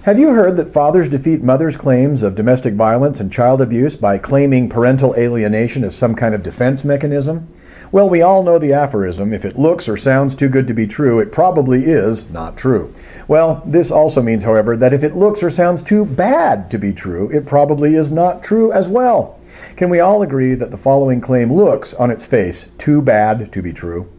Have you heard that fathers defeat mothers' claims of domestic violence and child abuse by claiming parental alienation as some kind of defense mechanism? Well, we all know the aphorism, if it looks or sounds too good to be true, it probably is not true. Well, this also means, however, that if it looks or sounds too bad to be true, it probably is not true as well. Can we all agree that the following claim looks, on its face, too bad to be true?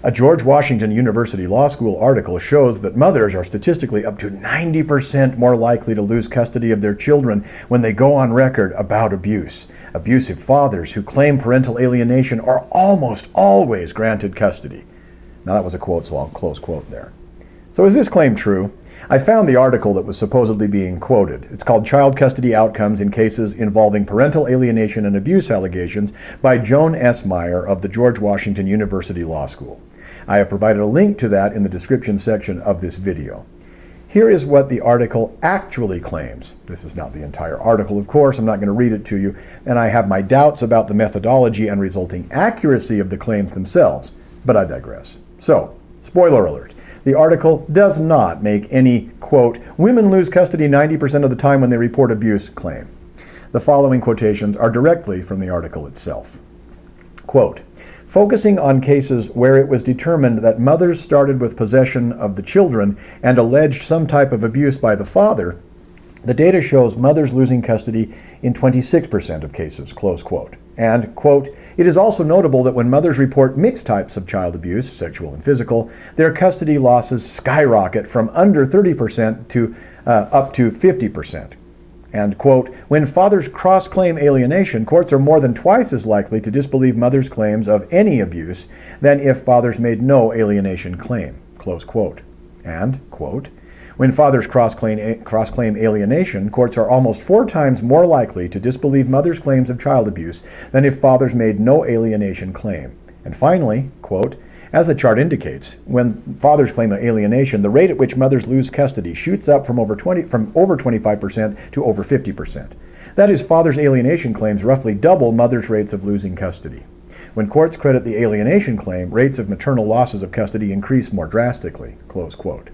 A George Washington University Law School article shows that mothers are statistically up to 90% more likely to lose custody of their children when they go on record about abuse. Abusive fathers who claim parental alienation are almost always granted custody. Now that was a quote, so I'll close quote there. So is this claim true? I found the article that was supposedly being quoted. It's called Child Custody Outcomes in Cases Involving Parental Alienation and Abuse Allegations by Joan S. Meier of the George Washington University Law School. I have provided a link to that in the description section of this video. Here is what the article actually claims. This is not the entire article, of course. I'm not going to read it to you, and I have my doubts about the methodology and resulting accuracy of the claims themselves, but I digress. So, spoiler alert. The article does not make any, quote, women lose custody 90% of the time when they report abuse claim. The following quotations are directly from the article itself. Quote, focusing on cases where it was determined that mothers started with possession of the children and alleged some type of abuse by the father, the data shows mothers losing custody in 26% of cases, close quote. And, quote, it is also notable that when mothers report mixed types of child abuse, sexual and physical, their custody losses skyrocket from under 30% to up to 50%. And, quote, when fathers cross-claim alienation, courts are more than twice as likely to disbelieve mothers' claims of any abuse than if fathers made no alienation claim, close quote. And, quote, when fathers cross-claim alienation, courts are almost 4 times more likely to disbelieve mothers' claims of child abuse than if fathers made no alienation claim. And finally, quote, as the chart indicates, when fathers claim alienation, the rate at which mothers lose custody shoots up from over 25% to over 50%. That is, fathers' alienation claims roughly double mothers' rates of losing custody. When courts credit the alienation claim, rates of maternal losses of custody increase more drastically, close quote.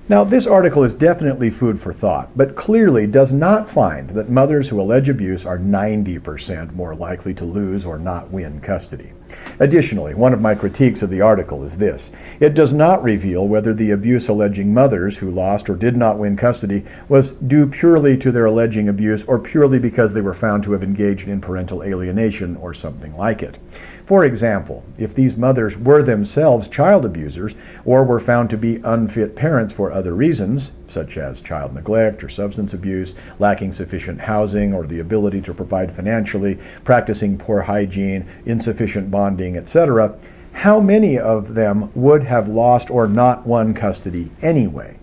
Now, this article is definitely food for thought, but clearly does not find that mothers who allege abuse are 90% more likely to lose or not win custody. Additionally, one of my critiques of the article is this. It does not reveal whether the abuse-alleging mothers who lost or did not win custody was due purely to their alleging abuse or purely because they were found to have engaged in parental alienation or something like it. For example, if these mothers were themselves child abusers or were found to be unfit parents for other reasons, such as child neglect or substance abuse, lacking sufficient housing or the ability to provide financially, practicing poor hygiene, insufficient bonding, etc., how many of them would have lost or not won custody anyway?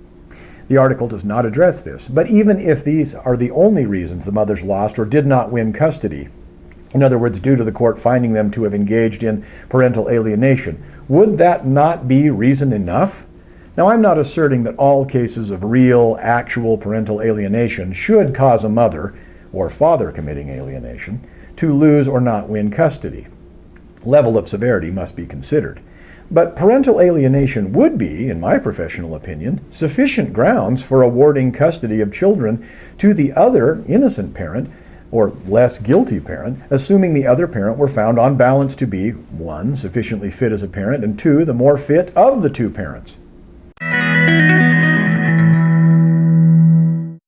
The article does not address this, but even if these are the only reasons the mothers lost or did not win custody, in other words, due to the court finding them to have engaged in parental alienation, would that not be reason enough? Now, I'm not asserting that all cases of real, actual parental alienation should cause a mother, or father committing alienation, to lose or not win custody. Level of severity must be considered. But parental alienation would be, in my professional opinion, sufficient grounds for awarding custody of children to the other innocent parent, or less guilty parent, assuming the other parent were found on balance to be, 1, sufficiently fit as a parent, and 2, the more fit of the 2 parents.